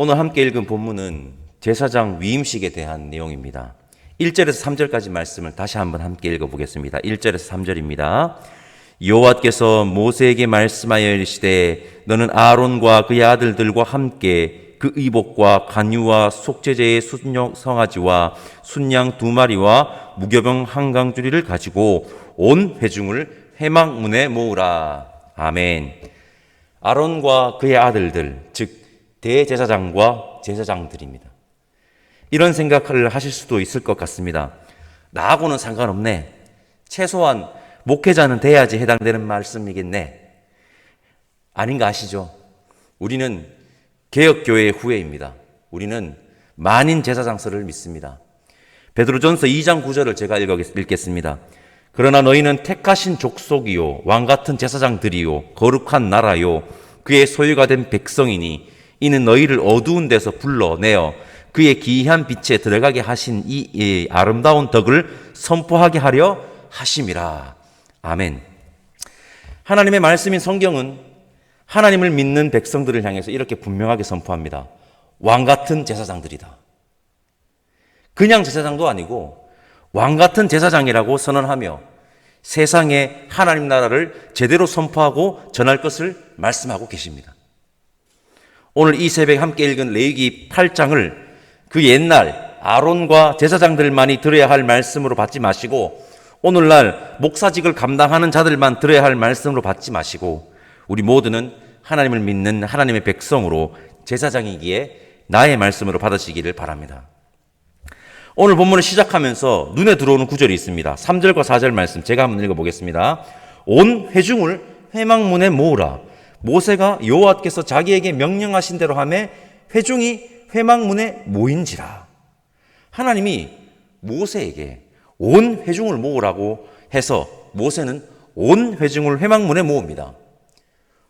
오늘 함께 읽은 본문은 제사장 위임식에 대한 내용입니다. 1절에서 3절까지 말씀을 다시 한번 함께 읽어보겠습니다. 1절에서 3절입니다. 여호와께서 모세에게 말씀하여 이르시되 너는 아론과 그의 아들들과 함께 그 의복과 간유와 속죄제의 순송아지와 순양 2마리와 무교병 한 강주리를 가지고 온 회중을 회막문에 모으라. 아멘. 아론과 그의 아들들, 즉 대제사장과 제사장들입니다. 이런 생각을 하실 수도 있을 것 같습니다. 나하고는 상관없네. 최소한 목회자는 돼야지 해당되는 말씀이겠네. 아닌가 아시죠? 우리는 개혁교회의 후예입니다. 우리는 만인 제사장설을 믿습니다. 베드로전서 2장 9절을 제가 읽겠습니다. 그러나 너희는 택하신 족속이요 왕같은 제사장들이요 거룩한 나라요 그의 소유가 된 백성이니 이는 너희를 어두운 데서 불러내어 그의 기이한 빛에 들어가게 하신 이 아름다운 덕을 선포하게 하려 하심이라. 아멘. 하나님의 말씀인 성경은 하나님을 믿는 백성들을 향해서 이렇게 분명하게 선포합니다. 왕같은 제사장들이다. 그냥 제사장도 아니고 왕같은 제사장이라고 선언하며 세상에 하나님 나라를 제대로 선포하고 전할 것을 말씀하고 계십니다. 오늘 이 새벽에 함께 읽은 레위기 8장을 그 옛날 아론과 제사장들만이 들어야 할 말씀으로 받지 마시고 오늘날 목사직을 감당하는 자들만 들어야 할 말씀으로 받지 마시고 우리 모두는 하나님을 믿는 하나님의 백성으로 제사장이기에 나의 말씀으로 받으시기를 바랍니다. 오늘 본문을 시작하면서 눈에 들어오는 구절이 있습니다. 3절과 4절 말씀 제가 한번 읽어보겠습니다. 온 회중을 회막문에 모으라. 모세가 여호와께서 자기에게 명령하신 대로 하매 회중이 회막문에 모인지라. 하나님이 모세에게 온 회중을 모으라고 해서 모세는 온 회중을 회막문에 모읍니다.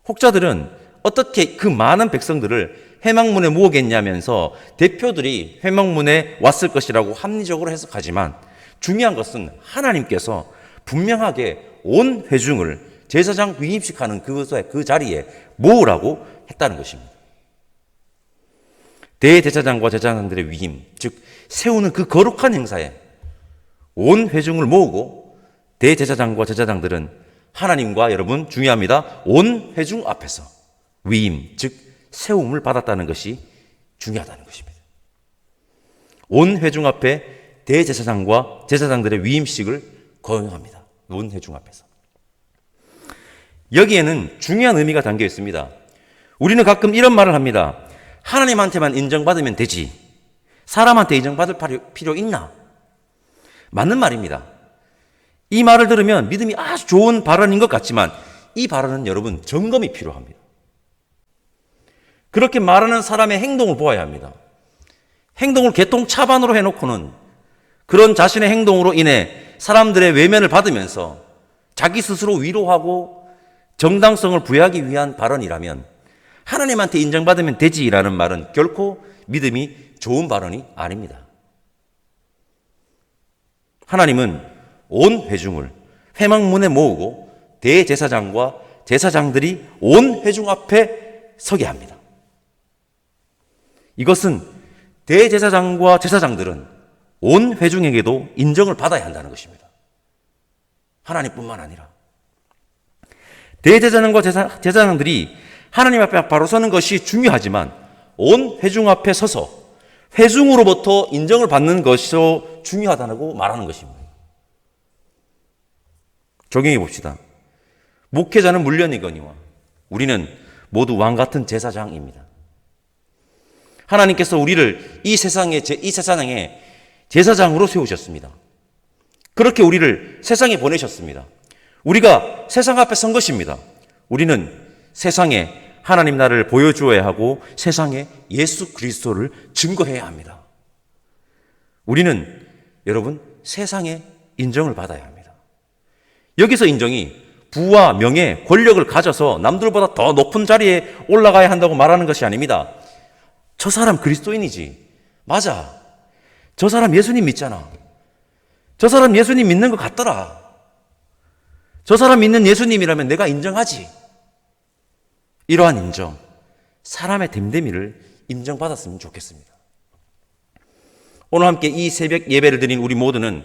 혹자들은 어떻게 그 많은 백성들을 회막문에 모으겠냐면서 대표들이 회막문에 왔을 것이라고 합리적으로 해석하지만 중요한 것은 하나님께서 분명하게 온 회중을 제사장 위임식하는 그 자리에 모으라고 했다는 것입니다. 대제사장과 제사장들의 위임, 즉 세우는 그 거룩한 행사에 온 회중을 모으고 대제사장과 제사장들은 하나님과 여러분 중요합니다. 온 회중 앞에서 위임, 즉 세움을 받았다는 것이 중요하다는 것입니다. 온 회중 앞에 대제사장과 제사장들의 위임식을 거행합니다. 온 회중 앞에서. 여기에는 중요한 의미가 담겨 있습니다. 우리는 가끔 이런 말을 합니다. 하나님한테만 인정받으면 되지. 사람한테 인정받을 필요 있나? 맞는 말입니다. 이 말을 들으면 믿음이 아주 좋은 발언인 것 같지만 이 발언은 여러분 점검이 필요합니다. 그렇게 말하는 사람의 행동을 보아야 합니다. 행동을 개똥차반으로 해놓고는 그런 자신의 행동으로 인해 사람들의 외면을 받으면서 자기 스스로 위로하고 정당성을 부여하기 위한 발언이라면 하나님한테 인정받으면 되지라는 말은 결코 믿음이 좋은 발언이 아닙니다. 하나님은 온 회중을 회막문에 모으고 대제사장과 제사장들이 온 회중 앞에 서게 합니다. 이것은 대제사장과 제사장들은 온 회중에게도 인정을 받아야 한다는 것입니다. 하나님뿐만 아니라 대제사장과 제사장들이 하나님 앞에 바로 서는 것이 중요하지만 온 회중 앞에 서서 회중으로부터 인정을 받는 것이 중요하다고 말하는 것입니다. 적용해 봅시다. 목회자는 물론이거니와 우리는 모두 왕같은 제사장입니다. 하나님께서 우리를 이 세상에 제사장으로 세우셨습니다. 그렇게 우리를 세상에 보내셨습니다. 우리가 세상 앞에 선 것입니다. 우리는 세상에 하나님 나라를 보여주어야 하고 세상에 예수 그리스도를 증거해야 합니다. 우리는 여러분 세상에 인정을 받아야 합니다. 여기서 인정이 부와 명예, 권력을 가져서 남들보다 더 높은 자리에 올라가야 한다고 말하는 것이 아닙니다. 저 사람 그리스도인이지. 맞아. 저 사람 예수님 믿잖아. 저 사람 예수님 믿는 것 같더라. 저 사람 믿는 예수님이라면 내가 인정하지. 이러한 인정, 사람의 됨됨이를 인정받았으면 좋겠습니다. 오늘 함께 이 새벽 예배를 드린 우리 모두는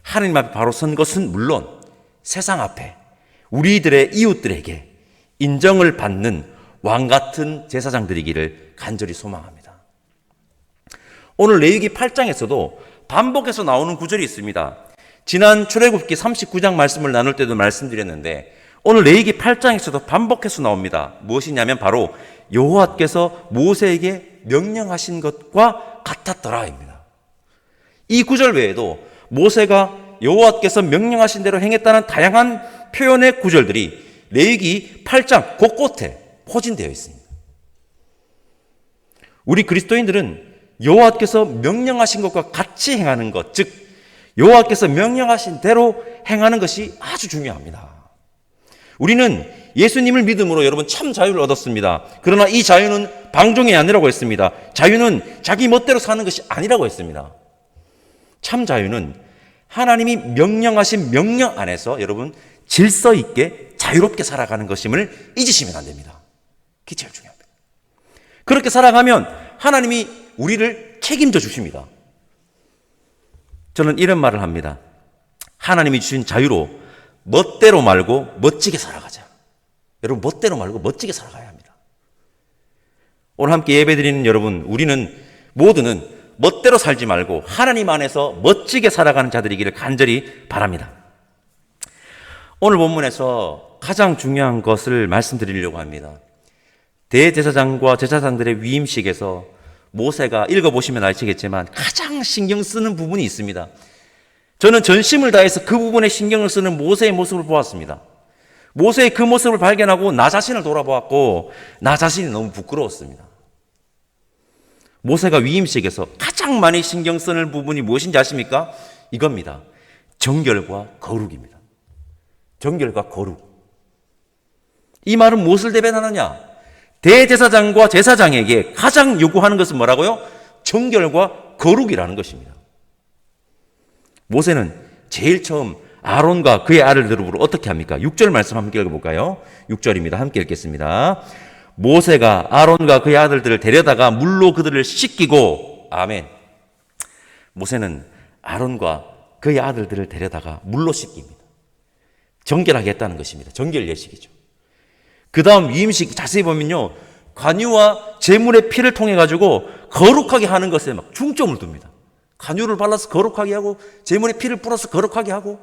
하나님 앞에 바로 선 것은 물론 세상 앞에 우리들의 이웃들에게 인정을 받는 왕 같은 제사장들이기를 간절히 소망합니다. 오늘 레위기 8장에서도 반복해서 나오는 구절이 있습니다. 지난 출애굽기 39장 말씀을 나눌 때도 말씀드렸는데 오늘 레위기 8장에서도 반복해서 나옵니다. 무엇이냐면 바로 여호와께서 모세에게 명령하신 것과 같았더라입니다. 이 구절 외에도 모세가 여호와께서 명령하신 대로 행했다는 다양한 표현의 구절들이 레위기 8장 곳곳에 포진되어 있습니다. 우리 그리스도인들은 여호와께서 명령하신 것과 같이 행하는 것, 즉 여호와께서 명령하신 대로 행하는 것이 아주 중요합니다. 우리는 예수님을 믿음으로 여러분 참 자유를 얻었습니다. 그러나 이 자유는 방종이 아니라고 했습니다. 자유는 자기 멋대로 사는 것이 아니라고 했습니다. 참 자유는 하나님이 명령하신 명령 안에서 여러분 질서 있게 자유롭게 살아가는 것임을 잊으시면 안 됩니다. 그게 제일 중요합니다. 그렇게 살아가면 하나님이 우리를 책임져 주십니다. 저는 이런 말을 합니다. 하나님이 주신 자유로 멋대로 말고 멋지게 살아가자. 여러분 멋대로 말고 멋지게 살아가야 합니다. 오늘 함께 예배드리는 여러분, 우리는 모두는 멋대로 살지 말고 하나님 안에서 멋지게 살아가는 자들이기를 간절히 바랍니다. 오늘 본문에서 가장 중요한 것을 말씀드리려고 합니다. 대제사장과 제사장들의 위임식에서 모세가 읽어보시면 아시겠지만 가장 신경 쓰는 부분이 있습니다. 저는 전심을 다해서 그 부분에 신경을 쓰는 모세의 모습을 보았습니다. 모세의 그 모습을 발견하고 나 자신을 돌아보았고 나 자신이 너무 부끄러웠습니다. 모세가 위임식에서 가장 많이 신경 쓰는 부분이 무엇인지 아십니까? 이겁니다. 정결과 거룩입니다. 정결과 거룩. 이 말은 무엇을 대변하느냐? 대제사장과 제사장에게 가장 요구하는 것은 뭐라고요? 정결과 거룩이라는 것입니다. 모세는 제일 처음 아론과 그의 아들들을 어떻게 합니까? 6절 말씀 함께 읽어볼까요? 6절입니다. 함께 읽겠습니다. 모세가 아론과 그의 아들들을 데려다가 물로 그들을 씻기고, 아멘. 모세는 아론과 그의 아들들을 데려다가 물로 씻깁니다. 정결하게 했다는 것입니다. 정결 예식이죠. 그 다음 위임식 자세히 보면요, 관유와 제물의 피를 통해 가지고 거룩하게 하는 것에 막 중점을 둡니다. 관유를 발라서 거룩하게 하고 제물의 피를 뿌려서 거룩하게 하고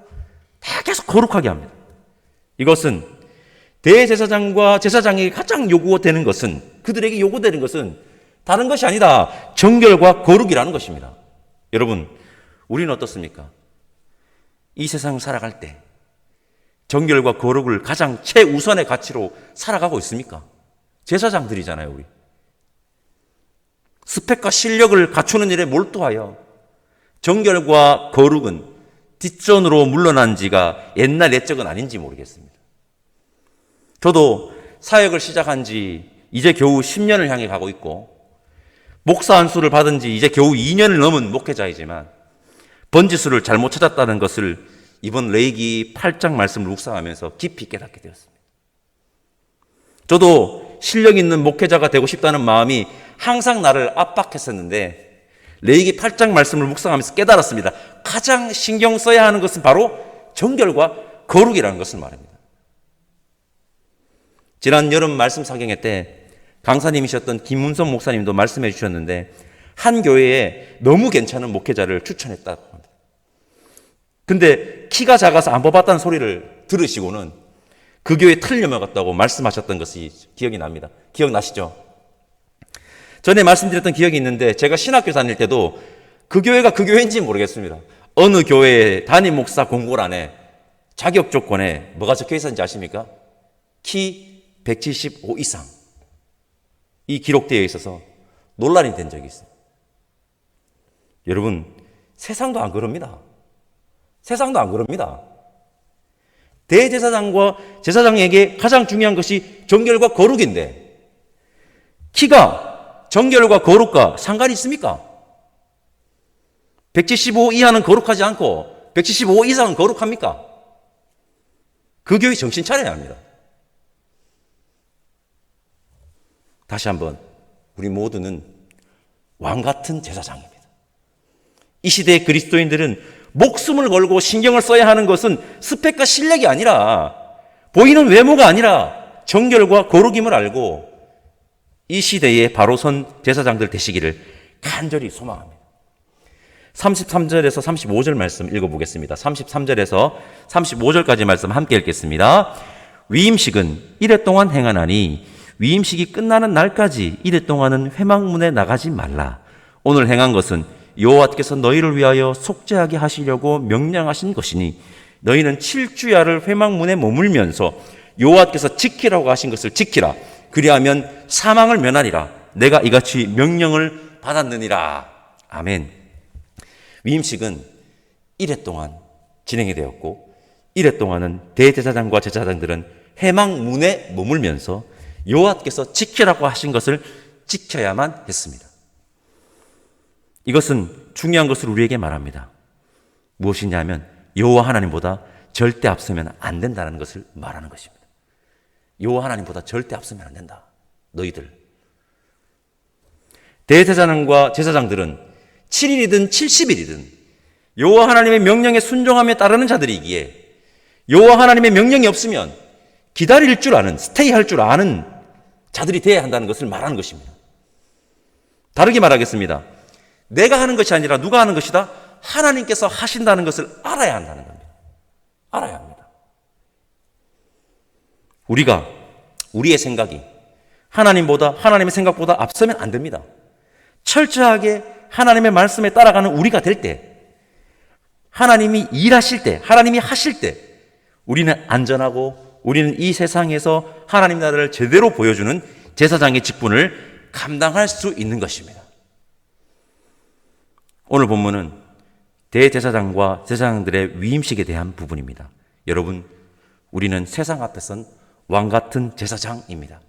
다 계속 거룩하게 합니다. 이것은 대제사장과 제사장에게 가장 요구되는 것은, 그들에게 요구되는 것은 다른 것이 아니다. 정결과 거룩이라는 것입니다. 여러분, 우리는 어떻습니까? 이 세상을 살아갈 때 정결과 거룩을 가장 최우선의 가치로 살아가고 있습니까? 제사장들이잖아요, 우리. 스펙과 실력을 갖추는 일에 몰두하여 정결과 거룩은 뒷전으로 물러난 지가 옛날 옛적은 아닌지 모르겠습니다. 저도 사역을 시작한 지 이제 겨우 10년을 향해 가고 있고, 목사 안수를 받은 지 이제 겨우 2년을 넘은 목회자이지만 번지수를 잘못 찾았다는 것을 이번 레위기 8장 말씀을 묵상하면서 깊이 깨닫게 되었습니다. 저도 실력 있는 목회자가 되고 싶다는 마음이 항상 나를 압박했었는데 레위기 8장 말씀을 묵상하면서 깨달았습니다. 가장 신경 써야 하는 것은 바로 정결과 거룩이라는 것을 말합니다. 지난 여름 말씀 사경회 때 강사님이셨던 김문성 목사님도 말씀해 주셨는데 한 교회에 너무 괜찮은 목회자를 추천했다고 합니다. 근데 키가 작아서 안 뽑았다는 소리를 들으시고는 그 교회에 틀려 먹었다고 말씀하셨던 것이 기억이 납니다. 기억나시죠? 전에 말씀드렸던 기억이 있는데 제가 신학교 다닐 때도 그 교회가 그 교회인지 모르겠습니다. 어느 교회의 담임 목사 공고란에 자격 조건에 뭐가 적혀 있었는지 아십니까? 키 175 이상. 이 기록되어 있어서 논란이 된 적이 있어요. 여러분, 세상도 안 그럽니다. 세상도 안 그럽니다. 대제사장과 제사장에게 가장 중요한 것이 정결과 거룩인데 키가 정결과 거룩과 상관이 있습니까? 175 이하는 거룩하지 않고 175 이상은 거룩합니까? 그 교회 정신 차려야 합니다. 다시 한번 우리 모두는 왕 같은 제사장입니다. 이 시대의 그리스도인들은 목숨을 걸고 신경을 써야 하는 것은 스펙과 실력이 아니라 보이는 외모가 아니라 정결과 거룩임을 알고 이 시대에 바로 선 제사장들 되시기를 간절히 소망합니다. 33절에서 35절 말씀 읽어보겠습니다. 33절에서 35절까지 말씀 함께 읽겠습니다. 위임식은 이래 동안 행하나니 위임식이 끝나는 날까지 이래 동안은 회막문에 나가지 말라. 오늘 행한 것은 여호와께서 너희를 위하여 속죄하게 하시려고 명령하신 것이니 너희는 7주야를 회막문에 머물면서 여호와께서 지키라고 하신 것을 지키라. 그리하면 사망을 면하리라. 내가 이같이 명령을 받았느니라. 아멘. 위임식은 이래 동안 진행이 되었고 이래 동안은 대제사장과 제사장들은 회막문에 머물면서 여호와께서 지키라고 하신 것을 지켜야만 했습니다. 이것은 중요한 것을 우리에게 말합니다. 무엇이냐면 여호와 하나님보다 절대 앞서면 안 된다는 것을 말하는 것입니다. 여호와 하나님보다 절대 앞서면 안 된다. 너희들. 대제사장과 제사장들은 7일이든 70일이든 여호와 하나님의 명령에 순종하며 따르는 자들이기에 여호와 하나님의 명령이 없으면 기다릴 줄 아는, 스테이할 줄 아는 자들이 되어야 한다는 것을 말하는 것입니다. 다르게 말하겠습니다. 내가 하는 것이 아니라 누가 하는 것이다? 하나님께서 하신다는 것을 알아야 한다는 겁니다. 알아야 합니다. 우리의 생각이 하나님의 생각보다 앞서면 안 됩니다. 철저하게 하나님의 말씀에 따라가는 우리가 될 때, 하나님이 일하실 때, 하나님이 하실 때, 우리는 안전하고 우리는 이 세상에서 하나님 나라를 제대로 보여주는 제사장의 직분을 감당할 수 있는 것입니다. 오늘 본문은 대제사장과 제사장들의 위임식에 대한 부분입니다. 여러분, 우리는 세상 앞에선 왕 같은 제사장입니다.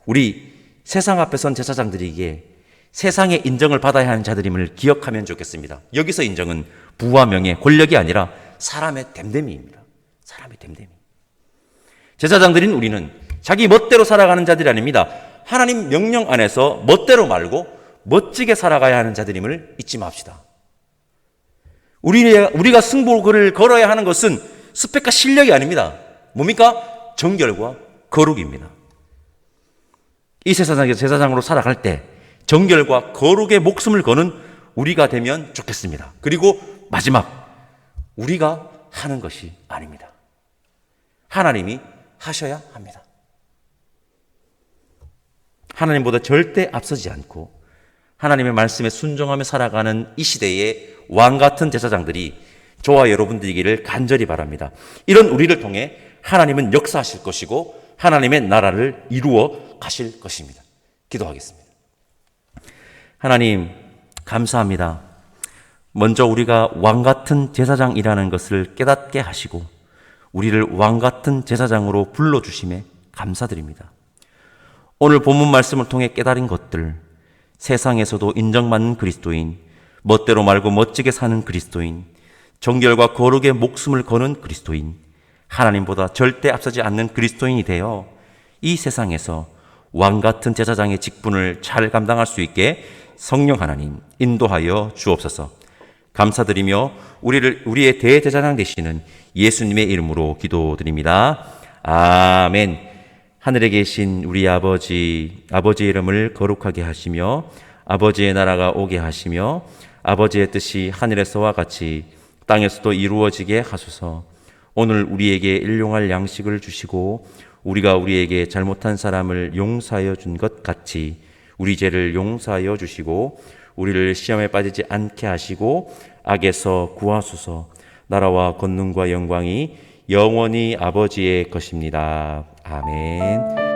우리 세상 앞에 선 제사장들에게 세상의 인정을 받아야 하는 자들임을 기억하면 좋겠습니다. 여기서 인정은 부와 명예, 권력이 아니라 사람의 됨됨이입니다. 사람의 됨됨이. 제사장들인 우리는 자기 멋대로 살아가는 자들이 아닙니다. 하나님 명령 안에서 멋대로 말고 멋지게 살아가야 하는 자들임을 잊지 맙시다. 우리가 승부를 걸어야 하는 것은 스펙과 실력이 아닙니다. 뭡니까? 정결과 거룩입니다. 이 세상에서 제사장으로 살아갈 때 정결과 거룩의 목숨을 거는 우리가 되면 좋겠습니다. 그리고 마지막, 우리가 하는 것이 아닙니다. 하나님이 하셔야 합니다. 하나님보다 절대 앞서지 않고 하나님의 말씀에 순종하며 살아가는 이 시대의 왕 같은 제사장들이 저와 여러분들이기를 간절히 바랍니다. 이런 우리를 통해 하나님은 역사하실 것이고 하나님의 나라를 이루어 가실 것입니다. 기도하겠습니다. 하나님, 감사합니다. 먼저 우리가 왕 같은 제사장이라는 것을 깨닫게 하시고 우리를 왕 같은 제사장으로 불러주심에 감사드립니다. 오늘 본문 말씀을 통해 깨달은 것들, 세상에서도 인정받는 그리스도인, 멋대로 말고 멋지게 사는 그리스도인, 정결과 거룩의 목숨을 거는 그리스도인, 하나님보다 절대 앞서지 않는 그리스도인이 되어 이 세상에서 왕 같은 제사장의 직분을 잘 감당할 수 있게 성령 하나님 인도하여 주옵소서. 감사드리며 우리의 대제사장 되시는 예수님의 이름으로 기도드립니다. 아멘. 하늘에 계신 우리 아버지의 이름을 거룩하게 하시며 아버지의 나라가 오게 하시며 아버지의 뜻이 하늘에서와 같이 땅에서도 이루어지게 하소서. 오늘 우리에게 일용할 양식을 주시고 우리가 우리에게 잘못한 사람을 용서하여 준 것 같이 우리 죄를 용서하여 주시고 우리를 시험에 빠지지 않게 하시고 악에서 구하소서. 나라와 권능과 영광이 영원히 아버지의 것입니다. 아멘.